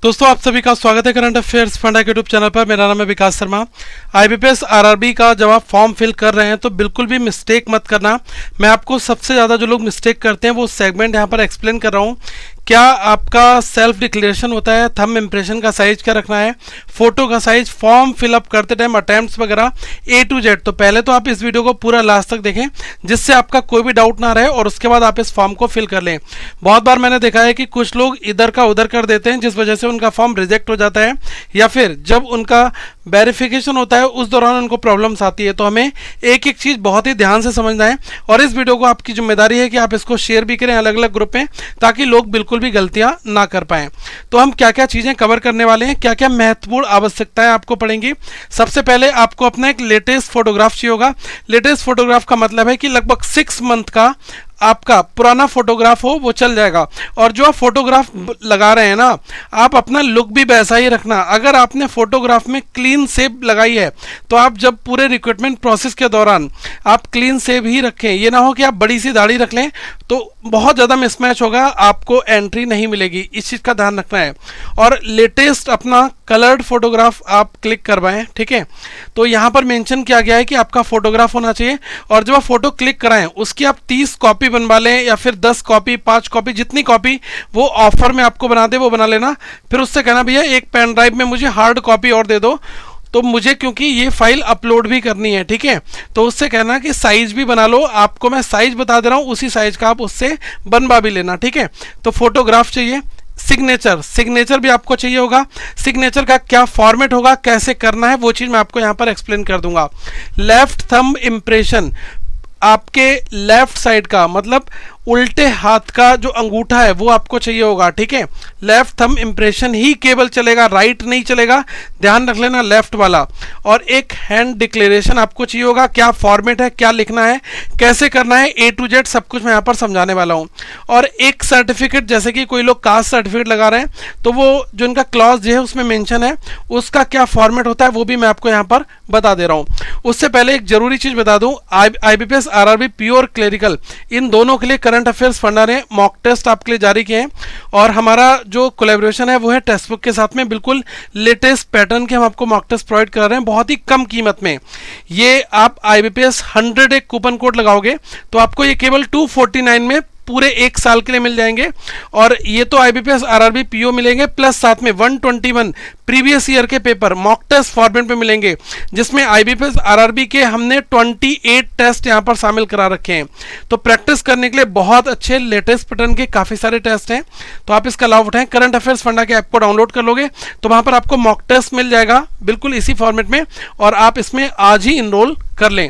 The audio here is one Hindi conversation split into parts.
दोस्तों आप सभी का स्वागत है करंट अफेयर्स फंडा के यूट्यूब चैनल पर। मेरा नाम है विकास शर्मा। आईबीपीएस आरआरबी का जब आप फॉर्म फिल कर रहे हैं तो बिल्कुल भी मिस्टेक मत करना। मैं आपको सबसे ज़्यादा जो लोग मिस्टेक करते हैं वो सेगमेंट यहाँ पर एक्सप्लेन कर रहा हूँ। क्या आपका सेल्फ डिक्लेरेशन होता है, थंब इम्प्रेशन का साइज क्या रखना है, फोटो का साइज, फॉर्म फिलअप करते टाइम अटेम्प्ट्स वगैरह A to Z। तो पहले तो आप इस वीडियो को पूरा लास्ट तक देखें जिससे आपका कोई भी डाउट ना रहे और उसके बाद आप इस फॉर्म को फिल कर लें। बहुत बार मैंने देखा है कि कुछ लोग इधर का उधर कर देते हैं जिस वजह से उनका फॉर्म रिजेक्ट हो जाता है या फिर जब उनका वेरिफिकेशन होता है उस दौरान उनको प्रॉब्लम्स आती है। तो हमें एक एक चीज़ बहुत ही ध्यान से समझना है और इस वीडियो को आपकी जिम्मेदारी है कि आप इसको शेयर भी करें अलग अलग ग्रुप में ताकि लोग बिल्कुल भी गलतियां ना कर पाएं। तो हम क्या क्या चीज़ें कवर करने वाले हैं, क्या क्या महत्वपूर्ण आवश्यकताएं आपको पड़ेंगी। सबसे पहले आपको अपना एक लेटेस्ट फोटोग्राफ चाहिए होगा। लेटेस्ट फोटोग्राफ का मतलब है कि लगभग 6 मंथ का आपका पुराना फोटोग्राफ हो वो चल जाएगा। और जो आप फोटोग्राफ लगा रहे हैं ना, आप अपना लुक भी वैसा ही रखना। अगर आपने फोटोग्राफ में क्लीन सेव लगाई है तो आप जब पूरे रिक्रूटमेंट प्रोसेस के दौरान आप क्लीन सेव ही रखें। ये ना हो कि आप बड़ी सी दाढ़ी रख लें तो बहुत ज़्यादा मिसमैच होगा, आपको एंट्री नहीं मिलेगी। इस चीज़ का ध्यान रखना है। और लेटेस्ट अपना कलर्ड फोटोग्राफ आप क्लिक करवाएं, ठीक है। तो यहाँ पर मेंशन किया गया है कि आपका फोटोग्राफ होना चाहिए और जब आप फोटो क्लिक कराएं उसकी आप 30 कॉपी बनवा लें या फिर 10 कॉपी, 5 कॉपी, जितनी कॉपी वो ऑफर में आपको बना दे वो बना लेना। फिर उससे कहना भैया एक पेन ड्राइव में मुझे हार्ड कॉपी और दे दो, तो मुझे क्योंकि ये फाइल अपलोड भी करनी है, ठीक है। तो उससे कहना कि साइज भी बना लो, आपको मैं साइज बता दे रहा हूँ, उसी साइज का आप उससे बनवा भी लेना, ठीक है। तो फोटोग्राफ चाहिए। सिग्नेचर भी आपको चाहिए होगा। सिग्नेचर का क्या फॉर्मेट होगा, कैसे करना है, वो चीज़ मैं आपको यहाँ पर एक्सप्लेन कर दूंगा। लेफ्ट थंब इम्प्रेशन, आपके लेफ्ट साइड का मतलब उल्टे हाथ का जो अंगूठा है वो आपको चाहिए होगा, ठीक है। लेफ्ट थंब इम्प्रेशन ही केवल चलेगा, राइट नहीं चलेगा, ध्यान रख लेना, लेफ्ट वाला। और एक हैंड डिक्लेरेशन आपको चाहिए होगा। क्या फॉर्मेट है, क्या लिखना है, कैसे करना है, A to Z सब कुछ मैं यहाँ पर समझाने वाला हूँ। और एक सर्टिफिकेट, जैसे कि कोई लोग कास्ट सर्टिफिकेट लगा रहे हैं तो वो जो इनका क्लॉज जो है उसमें मेंशन है, उसका क्या फॉर्मेट होता है वो भी मैं आपको यहाँ पर बता दे रहा हूँ। उससे पहले एक जरूरी चीज़ बता दूँ, आईबीपीएस आरआरबी प्योर क्लेरिकल इन दोनों के लिए करंट अफेयर्स फंडा ने मॉक टेस्ट आपके लिए जारी किए हैं और हमारा जो कोलैबोरेशन है वो है टेक्स्ट बुक के साथ में। बिल्कुल लेटेस्ट पैटर्न के हम आपको मॉक टेस्ट प्रोवाइड कर रहे हैं बहुत ही कम कीमत में। ये आप आईबीपीएस 100 एक कूपन कोड लगाओगे तो आपको ये केवल 249 में पूरे 1 साल के लिए मिल जाएंगे। और ये तो आईबीपीएस आरआरबी पीओ मिलेंगे प्लस साथ में 121 प्रीवियस ईयर के पेपर मॉक टेस्ट फॉर्मेट में मिलेंगे, जिसमें आईबीपीएस आरआरबी के हमने 28 टेस्ट यहाँ पर शामिल करा रखे हैं। तो प्रैक्टिस करने के लिए बहुत अच्छे लेटेस्ट पैटर्न के काफ़ी सारे टेस्ट हैं, तो आप इसका लाभ उठाएं। करंट अफेयर्स फंडा के ऐप को डाउनलोड कर लोगे तो वहाँ पर आपको मॉक टेस्ट मिल जाएगा बिल्कुल इसी फॉर्मेट में और आप इसमें आज ही इनरोल कर लें।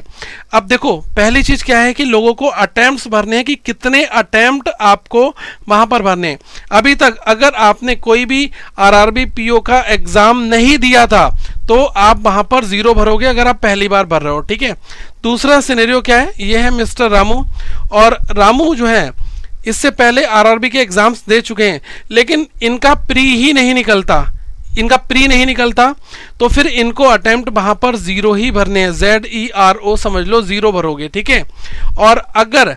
अब देखो पहली चीज क्या है कि लोगों को अटेम्प्ट्स भरने हैं कि कितने अटेम्प्ट आपको वहां पर भरने हैं। अभी तक अगर आपने कोई भी आरआरबी पीओ का एग्जाम नहीं दिया था तो आप वहां पर 0 भरोगे अगर आप पहली बार भर रहे हो, ठीक है। दूसरा सिनेरियो क्या है, ये है मिस्टर रामू। और रामू जो है इससे पहले आरआरबी के एग्जाम्स दे चुके हैं लेकिन इनका प्री नहीं निकलता, तो फिर इनको अटेम्प्ट वहां पर 0 ही भरने हैं। ZERO समझ लो, 0 भरोगे, ठीक है। और अगर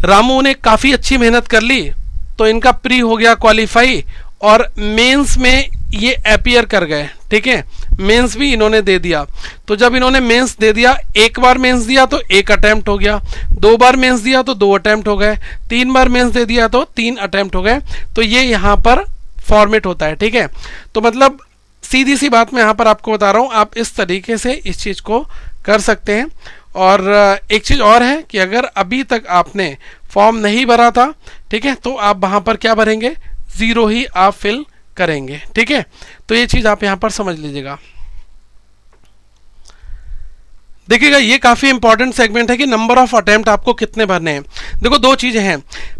रामू ने काफी अच्छी मेहनत कर ली तो इनका प्री हो गया क्वालिफाई और मेंस में ये अपीयर कर गए, ठीक है। मेंस भी इन्होंने दे दिया। तो जब इन्होंने मेंस दे दिया, एक बार मेंस दिया तो 1 अटेम्प्ट हो गया, 2 बार मेंस दिया तो 2 अटेम्प्ट हो गए, 3 बार मेंस दे दिया तो 3 अटेम्प्ट हो गए। तो ये यहाँ पर फॉर्मेट होता है, ठीक है। तो मतलब सीधी सी बात मैं यहाँ पर आपको बता रहा हूँ, आप इस तरीके से इस चीज़ को कर सकते हैं। और एक चीज़ और है कि अगर अभी तक आपने फॉर्म नहीं भरा था, ठीक है, तो आप वहाँ पर क्या भरेंगे, 0 ही आप फिल करेंगे, ठीक है। तो ये चीज़ आप यहाँ पर समझ लीजिएगा। देखिएगा ये काफ़ी इंपॉर्टेंट सेगमेंट है कि नंबर ऑफ अटेम्प्ट आपको कितने भरने हैं। देखो 2 चीज़ें हैं।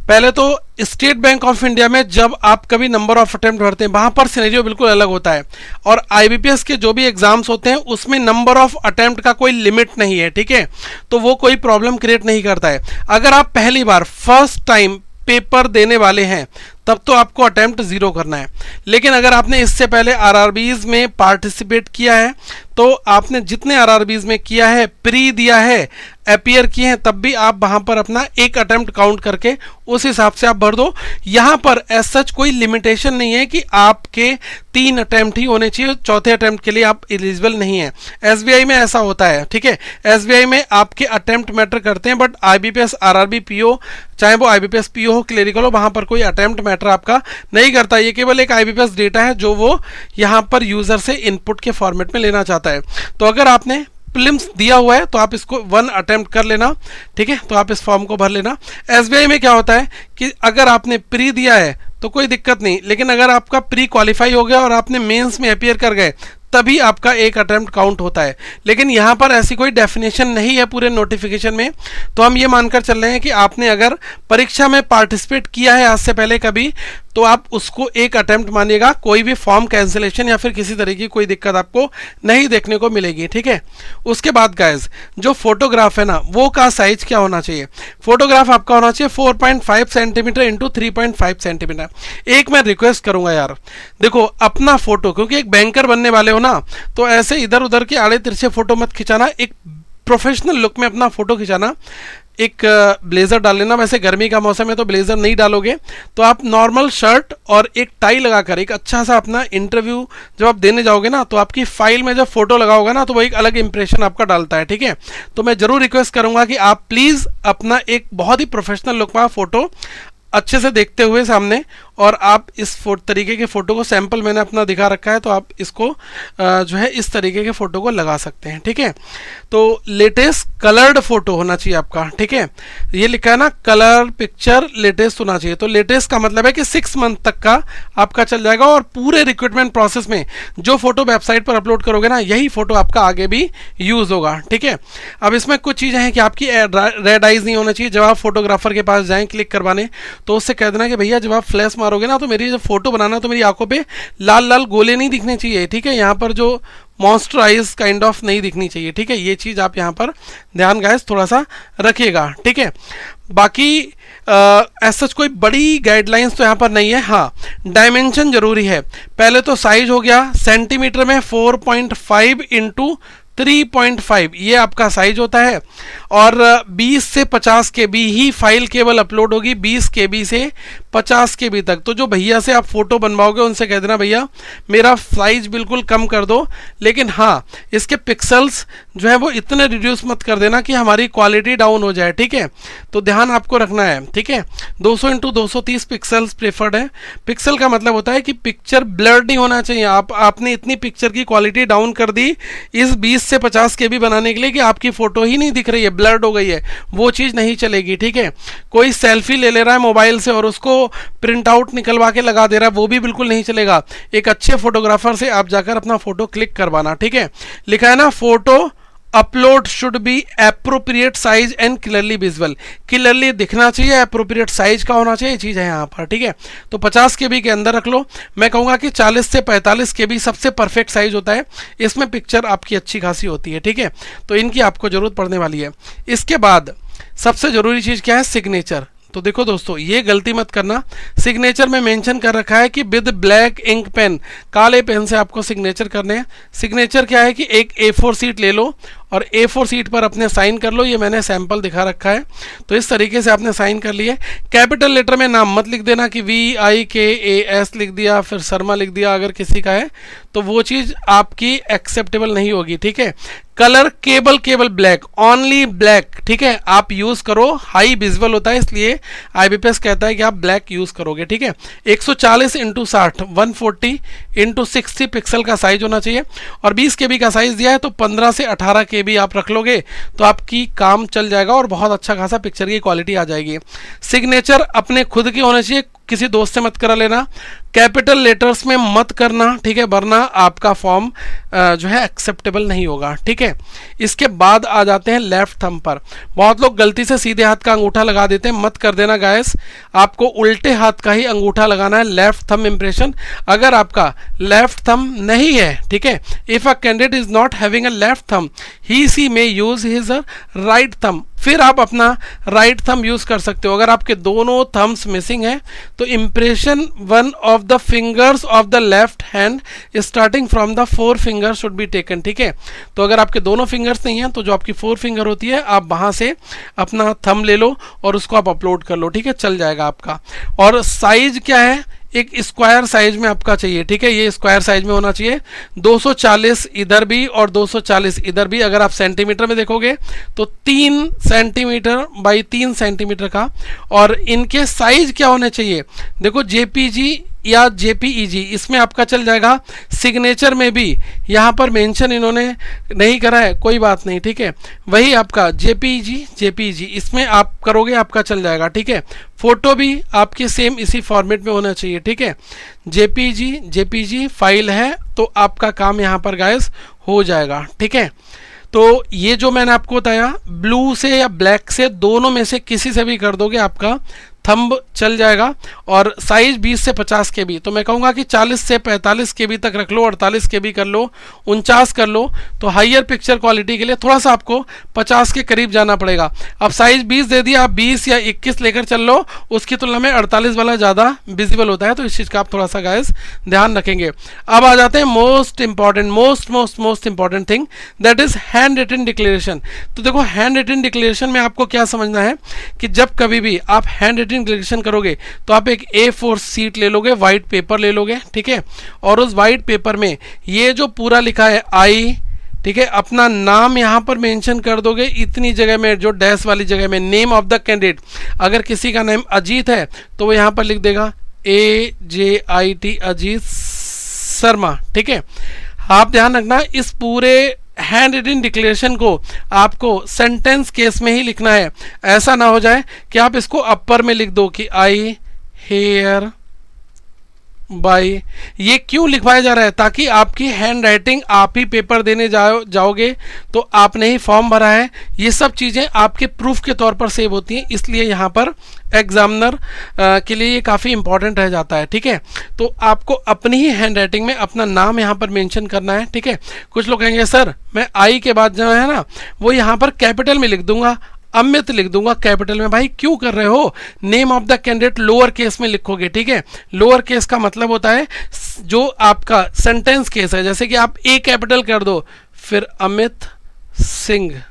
पहले तो स्टेट बैंक ऑफ इंडिया में जब आप कभी नंबर ऑफ अटेम्प्ट भरते हैं वहाँ पर सिनेरियो बिल्कुल अलग होता है और आईबीपीएस के जो भी एग्जाम्स होते हैं उसमें नंबर ऑफ अटेम्प्ट का कोई लिमिट नहीं है, ठीक है। तो वो कोई प्रॉब्लम क्रिएट नहीं करता है। अगर आप पहली बार फर्स्ट टाइम पेपर देने वाले हैं तब तो आपको अटेम्प्ट 0 करना है। लेकिन अगर आपने इससे पहले आरआरबीज में पार्टिसिपेट किया है तो आपने जितने आरआरबीज में किया है, प्री दिया है, अपीयर किए हैं, तब भी आप वहां पर अपना एक अटेम्प्ट काउंट करके उस हिसाब से आप भर दो। यहां पर एज सच कोई लिमिटेशन नहीं है कि आपके 3 अटेम्प्ट ही होने चाहिए, चौथे अटेम्प्ट के लिए आप एलिजिबल नहीं है। एसबीआई में ऐसा होता है, ठीक है, एसबीआई में आपके अटेम्प्ट मैटर करते हैं, बट आईबीपीएस, आरआरबी, पीओ, चाहे वो आईबीपीएस पीओ हो, क्लेरिकल हो, वहां पर कोई अटेम्प्ट मैटर आपका नहीं करता। ये केवल एक आईबीपीएस डेटा है जो वो यहां पर यूजर से इनपुट के फॉर्मेट में लेना चाहता है। तो अगर आपने प्रीलिम्स दिया हुआ है तो आप इसको 1 अटेम्प्ट कर लेना, ठीक है, तो आप इस फॉर्म को भर लेना। एसबीआई में क्या होता है कि अगर आपने प्री दिया है तो कोई दिक्कत नहीं, लेकिन अगर आपका प्री क्वालिफाई हो गया और आपने मेंस में अपीयर कर गए तभी आपका एक अटेम्प्ट काउंट होता है। लेकिन यहाँ पर ऐसी कोई डेफिनेशन नहीं है पूरे नोटिफिकेशन में। तो हम ये मानकर चल रहे हैं कि आपने अगर परीक्षा में पार्टिसिपेट किया है आज से पहले कभी, तो आप उसको एक अटेम्प्ट मानिएगा। कोई भी फॉर्म कैंसिलेशन या फिर किसी तरह की कोई दिक्कत आपको नहीं देखने को मिलेगी, ठीक है। उसके बाद गाइज जो फोटोग्राफ है ना, वो का साइज क्या होना चाहिए? फोटोग्राफ आपका होना चाहिए 4.5 सेंटीमीटर इंटू 3.5 सेंटीमीटर। एक मैं रिक्वेस्ट करूंगा यार, देखो अपना फोटो, क्योंकि एक बैंकर बनने वाले हो ना, तो ऐसे इधर उधर के आड़े तिरछे फोटो मत खिंचाना, एक प्रोफेशनल लुक में अपना फोटो खिंचाना। एक ब्लेजर डाल लेना, वैसे गर्मी का मौसम है तो ब्लेजर नहीं डालोगे तो आप नॉर्मल शर्ट और एक टाई लगाकर एक अच्छा सा अपना इंटरव्यू जब आप देने जाओगे ना, तो आपकी फाइल में जब फोटो लगाओगे ना, तो वो एक अलग इंप्रेशन आपका डालता है, ठीक है। तो मैं जरूर रिक्वेस्ट करूंगा कि आप प्लीज अपना एक बहुत ही प्रोफेशनल लुक में फोटो अच्छे से देखते हुए सामने, और आप इस तरीके के फ़ोटो को, सैंपल मैंने अपना दिखा रखा है, तो आप इसको जो है इस तरीके के फ़ोटो को लगा सकते हैं, ठीक है। तो लेटेस्ट कलर्ड फोटो होना चाहिए आपका, ठीक है। ये लिखा है ना कलर पिक्चर लेटेस्ट होना चाहिए, तो लेटेस्ट का मतलब है कि 6 मंथ तक का आपका चल जाएगा, और पूरे रिक्रूटमेंट प्रोसेस में जो फोटो वेबसाइट पर अपलोड करोगे ना, यही फोटो आपका आगे भी यूज़ होगा, ठीक है। अब इसमें कुछ चीज़ें हैं कि आपकी रेड आइज नहीं होना चाहिए। जब आप फोटोग्राफर के पास जाएँ क्लिक करवाने, तो उससे कह देना कि भैया जब आप फ्लैश मारोगे ना, तो मेरी जब फोटो बनाना तो मेरी आंखों पे लाल लाल गोले नहीं दिखने चाहिए, ठीक है। यहाँ पर जो मॉन्स्टर आइज काइंड ऑफ नहीं दिखनी चाहिए, ठीक है। ये चीज़ आप यहाँ पर ध्यान गाइस थोड़ा सा रखिएगा, ठीक है। बाकी ऐसा कोई बड़ी गाइडलाइंस तो यहाँ पर नहीं है। हाँ, डायमेंशन जरूरी है। पहले तो साइज हो गया सेंटीमीटर में 4.5 इंटू 3.5, ये आपका साइज होता है, और 20 से 50 KB ही फाइल केवल अपलोड होगी, 20 KB से 50 KB तक। तो जो भैया से आप फोटो बनवाओगे उनसे कह देना भैया मेरा साइज बिल्कुल कम कर दो, लेकिन हाँ इसके पिक्सल्स जो है वो इतने रिड्यूस मत कर देना कि हमारी क्वालिटी डाउन हो जाए, ठीक है। तो ध्यान आपको रखना है, ठीक है। 200 इंटू 230 पिक्सल्स प्रेफर्ड है। पिक्सल का मतलब होता है कि पिक्चर ब्लर्ड नहीं होना चाहिए। आपने इतनी पिक्चर की क्वालिटी डाउन कर दी इस 20 से 50 KB बनाने के लिए कि आपकी फोटो ही नहीं दिख रही है, ब्लर्ड हो गई है, वो चीज़ नहीं चलेगी, ठीक है। कोई सेल्फी ले रहा है मोबाइल से और उसको प्रिंट आउट निकलवा के लगा दे रहा है, वो भी बिल्कुल नहीं चलेगा। एक अच्छे फोटोग्राफर से आप जाकर अपना फोटो क्लिक करवाना, ठीक है। लिखा है ना photo upload should be appropriate size and clearly visual, clearly दिखना चाहिए, एप्रोप्रिएट साइज का होना चाहिए, चीज़ है यहाँ पर, ठीक है। तो 50 KB के अंदर रख लो। मैं कहूँगा कि 40 से 45 KB सबसे परफेक्ट साइज होता है, इसमें पिक्चर आपकी अच्छी खासी होती है, ठीक है। तो इनकी आपको ज़रूरत पड़ने वाली है। इसके बाद सबसे ज़रूरी चीज़ क्या है? सिग्नेचर। तो देखो दोस्तों, ये गलती मत करना, सिग्नेचर में मेंशन कर रखा है कि विद ब्लैक इंक पेन, काले पेन से आपको सिग्नेचर करने हैं। सिग्नेचर क्या है कि एक A4 शीट ले लो और A4 शीट पर अपने साइन कर लो। ये मैंने सैंपल दिखा रखा है, तो इस तरीके से आपने साइन कर लिए। कैपिटल लेटर में नाम मत लिख देना कि VIKAS लिख दिया, फिर शर्मा लिख दिया, अगर किसी का है तो वो चीज़ आपकी एक्सेप्टेबल नहीं होगी, ठीक है। कलर केवल ब्लैक, ओनली ब्लैक, ठीक है, आप यूज़ करो। हाई विजुअल होता है इसलिए IBPS कहता है कि आप ब्लैक यूज़ करोगे, ठीक है। 140 इंटू 60 140 इंटू 60 पिक्सल का साइज होना चाहिए, और 20 KB का साइज दिया है, तो 15 से 18 KB आप रख लोगे तो आपकी काम चल जाएगा और बहुत अच्छा खासा पिक्चर की क्वालिटी आ जाएगी। सिग्नेचर अपने खुद के होने चाहिए, किसी दोस्त से मत करा लेना। कैपिटल लेटर्स में मत करना, ठीक है, वरना आपका फॉर्म जो है एक्सेप्टेबल नहीं होगा, ठीक है। इसके बाद आ जाते हैं लेफ्ट थंब पर। बहुत लोग गलती से सीधे हाथ का अंगूठा लगा देते हैं, मत कर देना गाइस, आपको उल्टे हाथ का ही अंगूठा लगाना है, लेफ्ट थंब इंप्रेशन। अगर आपका लेफ्ट थंब नहीं है, ठीक है, if a candidate is not having a left thumb he see may use his right thumb फिर आप अपना राइट थंब यूज कर सकते हो। अगर आपके दोनों थम्स मिसिंग है तो impression one of the fingers of the left hand starting from the 4 finger should be taken, ठीक है। तो अगर आपके दोनों फिंगर्स नहीं है तो जो आपकी 4 फिंगर होती है आप वहां से अपना थंब ले लो और उसको आप अपलोड कर लो, ठीक है, चल जाएगा आपका। और साइज क्या है, एक स्क्वायर साइज में आपका चाहिए, ठीक है, ये स्क्वायर साइज में होना चाहिए। 240 इधर भी और 240 इधर भी। अगर आप सेंटीमीटर में देखोगे तो 3 सेंटीमीटर बाई 3 सेंटीमीटर का। और इनके साइज क्या होने चाहिए, देखो जेपीजी या जेपीईजी, इसमें आपका चल जाएगा। सिग्नेचर में भी यहाँ पर मेंशन इन्होंने नहीं करा है, कोई बात नहीं, ठीक है। वही आपका जेपीईजी इसमें आप करोगे आपका चल जाएगा, ठीक है। फोटो भी आपके सेम इसी फॉर्मेट में होना चाहिए, ठीक है। जेपीजी फाइल है तो आपका काम यहाँ पर गाइस हो जाएगा, ठीक है। तो ये जो मैंने आपको बताया, ब्लू से या ब्लैक से दोनों में से किसी से भी कर दोगे आपका थंब चल जाएगा। और साइज 20 से 50 के बी, तो मैं कहूँगा कि 40 से 45 के बी तक रख लो, 48 के बी कर लो, 49 कर लो। तो हाइयर पिक्चर क्वालिटी के लिए थोड़ा सा आपको 50 के करीब जाना पड़ेगा। अब साइज 20 दे दिया, आप 20 या 21 लेकर चल लो, उसकी तुलना में 48 वाला ज़्यादा विजिबल होता है। तो इस चीज़ का आप थोड़ा सा गाइस ध्यान रखेंगे। अब आ जाते हैं most important thing, that is hand written declaration. तो देखो हैंड रिटन डिक्लेरेशन में आपको क्या समझना है कि जब कभी भी आप हैंड रिटन डिक्लेरेशन करोगे तो आप एक A4 सीट ले लोगे, वाइट पेपर ले लोगे, ठीक है। और उस वाइट पेपर में ये जो पूरा लिखा है आई, ठीक है, अपना नाम यहां पर मेंशन कर दोगे। इतनी जगह में जो डैश वाली जगह में नेम ऑफ द कैंडिडेट, अगर किसी का नाम अजीत है तो वो यहां पर लिख देगा AJIT अजीत शर्मा, ठीक है। आप ध्यान रखना इस पूरे हैंड रिटन डिक्लेरेशन को आपको सेंटेंस केस में ही लिखना है। ऐसा ना हो जाए कि आप इसको अपर में लिख दो कि आई हेयर बाय। ये क्यों लिखवाया जा रहा है, ताकि आपकी हैंड राइटिंग, आप ही पेपर देने जाओगे तो आपने ही फॉर्म भरा है, ये सब चीज़ें आपके प्रूफ के तौर पर सेव होती हैं। इसलिए यहाँ पर एग्जामिनर के लिए ये काफ़ी इंपॉर्टेंट रह जाता है, ठीक है। तो आपको अपनी ही हैंड राइटिंग में अपना नाम यहाँ पर मेंशन करना है, ठीक है। कुछ लोग कहेंगे सर मैं आई के बाद जो है ना वो यहाँ पर कैपिटल में लिख दूंगा, अमित लिख दूंगा कैपिटल में। भाई क्यों कर रहे हो, name of the candidate lower case में लिखोगे, ठीक है। लोअर केस का मतलब होता है जो आपका सेंटेंस केस है, जैसे कि आप ए कैपिटल कर दो फिर अमित सिंह,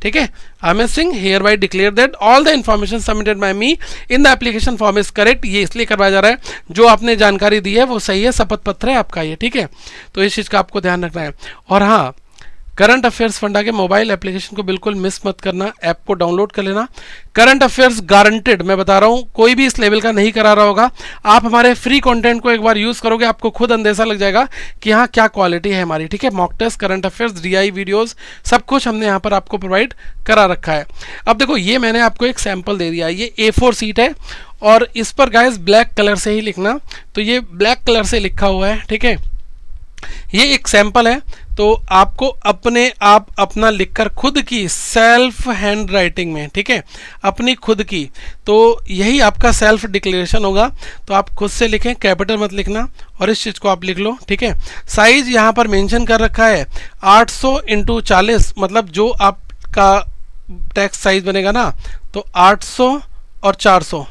ठीक है। Amit Singh here bye declare that all the information submitted by me in the application form is correct. ये इसलिए करवाया जा रहा है जो आपने जानकारी दी है वो सही है, शपथ पत्र है आपका ये, ठीक है। तो इस चीज़ का आपको ध्यान रखना है। और हाँ, करंट अफेयर्स फंडा के मोबाइल एप्लीकेशन को बिल्कुल मिस मत करना, ऐप को डाउनलोड कर लेना। करंट अफेयर्स गारंटेड, मैं बता रहा हूँ, कोई भी इस लेवल का नहीं करा रहा होगा। आप हमारे फ्री कंटेंट को एक बार यूज़ करोगे आपको खुद अंदेशा लग जाएगा कि हाँ क्या क्वालिटी है हमारी, ठीक है। Mock test, current affairs, DI videos, सब कुछ हमने यहाँ पर आपको प्रोवाइड करा रखा है। अब देखो ये मैंने आपको एक सैम्पल दे दिया, ये A4 सीट है और इस पर गाइस ब्लैक कलर से ही लिखना। तो ये ब्लैक कलर से लिखा हुआ है, ठीक है। ये एक सैंपल है, तो आपको अपने आप अपना लिखकर खुद की सेल्फ हैंड राइटिंग में, ठीक है, अपनी खुद की, तो यही आपका सेल्फ डिक्लेरेशन होगा। तो आप खुद से लिखें, कैपिटल मत लिखना, और इस चीज़ को आप लिख लो, ठीक है। साइज यहाँ पर मेंशन कर रखा है 800 × 40, मतलब जो आपका टेक्स्ट साइज बनेगा ना तो 800 और 400,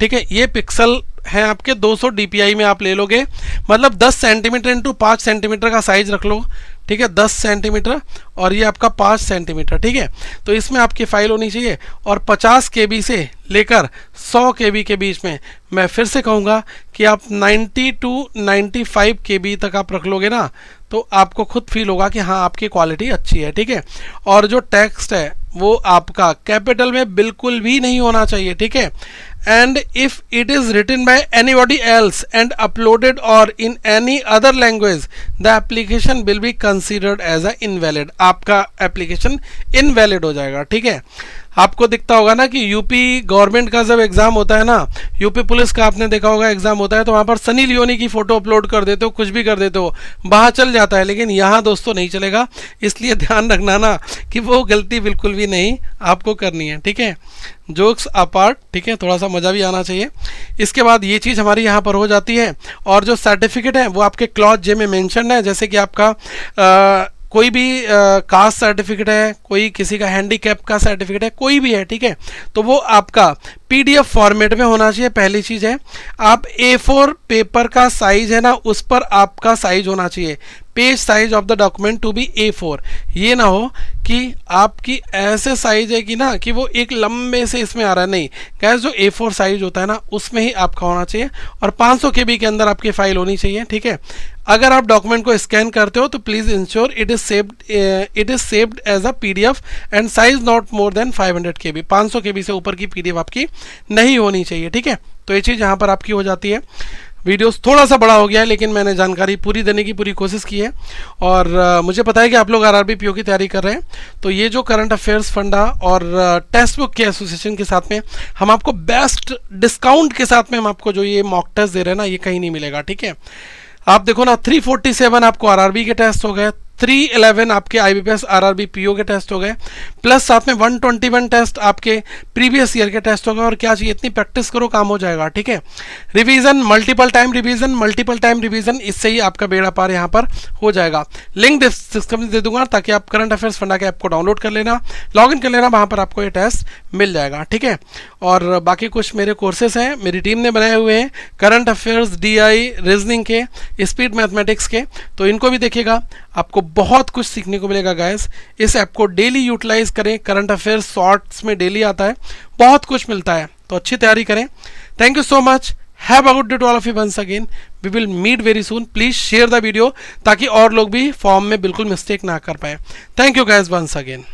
ठीक है। ये पिक्सल हैं आपके 200 DPI में आप ले लोगे, मतलब 10 सेंटीमीटर × 5 सेंटीमीटर का साइज रख लो, ठीक है, 10 सेंटीमीटर और ये आपका 5 सेंटीमीटर, ठीक है। तो इसमें आपकी फाइल होनी चाहिए। और 50 KB से लेकर 100 KB के बीच में, मैं फिर से कहूँगा कि आप 90 to 95 KB तक आप रख लोगे ना तो आपको खुद फील होगा कि हाँ आपकी क्वालिटी अच्छी है, ठीक है। और जो टेक्स्ट है वो आपका कैपिटल में बिल्कुल भी नहीं होना चाहिए, ठीक है। And if it is written by anybody else and uploaded और in any other language the application will be considered as a invalid. आपका एप्लीकेशन इनवैलिड हो जाएगा, ठीक है। आपको दिखता होगा ना कि यूपी गवर्नमेंट का जब एग्जाम होता है ना, यूपी पुलिस का आपने देखा होगा एग्जाम होता है, तो वहाँ पर सनी लियोनी की फोटो अपलोड कर देते हो, कुछ भी कर देते हो, वहाँ चल जाता है। लेकिन यहाँ दोस्तों नहीं चलेगा, इसलिए ध्यान रखना ना कि वो गलती बिल्कुल भी नहीं आपको करनी है, ठीक है। जोक्स अपार्ट, ठीक है, थोड़ा सा मज़ा भी आना चाहिए। इसके बाद ये चीज़ हमारी यहाँ पर हो जाती है। और जो सर्टिफिकेट है वो आपके क्लॉज J में मेंशन है, जैसे कि आपका कोई भी कास्ट सर्टिफिकेट है, कोई किसी का हैंडीकैप का सर्टिफिकेट है, कोई भी है, ठीक है, तो वो आपका PDF फॉर्मेट में होना चाहिए। पहली चीज़ है, आप A4 पेपर का साइज है ना, उस पर आपका साइज होना चाहिए, page size of the document to be A4। ये ना हो कि आपकी ऐसे साइज है कि ना कि वो एक लंबे से इसमें आ रहा है, नहीं गैस, जो A4 साइज होता है ना उसमें ही आपका होना चाहिए और 500 KB के अंदर आपकी फाइल होनी चाहिए, ठीक है। अगर आप डॉक्यूमेंट को स्कैन करते हो तो please ensure it is saved as a PDF and size not more than 500 KB। 500 KB से ऊपर की PDF आपकी नहीं होनी चाहिए, ठीक है। तो ये चीज़ यहाँ पर आपकी हो जाती है। वीडियोस थोड़ा सा बड़ा हो गया है, लेकिन मैंने जानकारी पूरी देने की पूरी कोशिश की है और मुझे पता है कि आप लोग RRB PO की तैयारी कर रहे हैं। तो ये जो करंट अफेयर्स फंडा और टेक्स्ट बुक के एसोसिएशन के साथ में हम आपको बेस्ट डिस्काउंट के साथ में हम आपको जो ये मॉक टेस्ट दे रहे हैं ना, ये कहीं नहीं मिलेगा, ठीक है। आप देखो ना, 347 आपको RRB के टेस्ट हो गए, 311 आपके IBPS RRB PO के टेस्ट हो गए, प्लस साथ में 121 टेस्ट आपके प्रीवियस ईयर के टेस्ट हो गए। और क्या चाहिए, इतनी प्रैक्टिस करो, काम हो जाएगा, ठीक है। रिवीजन, मल्टीपल टाइम रिवीजन, इससे ही आपका बेड़ा पार यहाँ पर हो जाएगा। लिंक डिस्क्रिप्शन में दे दूंगा ताकि आप करंट अफेयर्स फंडा के ऐप को डाउनलोड कर लेना, लॉग इन कर लेना, वहाँ पर आपको ये टेस्ट मिल जाएगा, ठीक है। और बाकी कुछ मेरे कोर्सेस हैं, मेरी टीम ने बनाए हुए हैं, करंट अफेयर्स, DI, रीजनिंग के, स्पीड मैथमेटिक्स के, तो इनको भी देखिएगा, आपको बहुत कुछ सीखने को मिलेगा गाइस। इस ऐप को डेली यूटिलाइज करें, करंट अफेयर्स शॉर्ट्स में डेली आता है, बहुत कुछ मिलता है, तो अच्छी तैयारी करें। Thank you so much, have a good day to all of you once again, we will meet very soon. Please share the video ताकि और लोग भी फॉर्म में बिल्कुल मिस्टेक ना कर पाए। Thank you guys once again.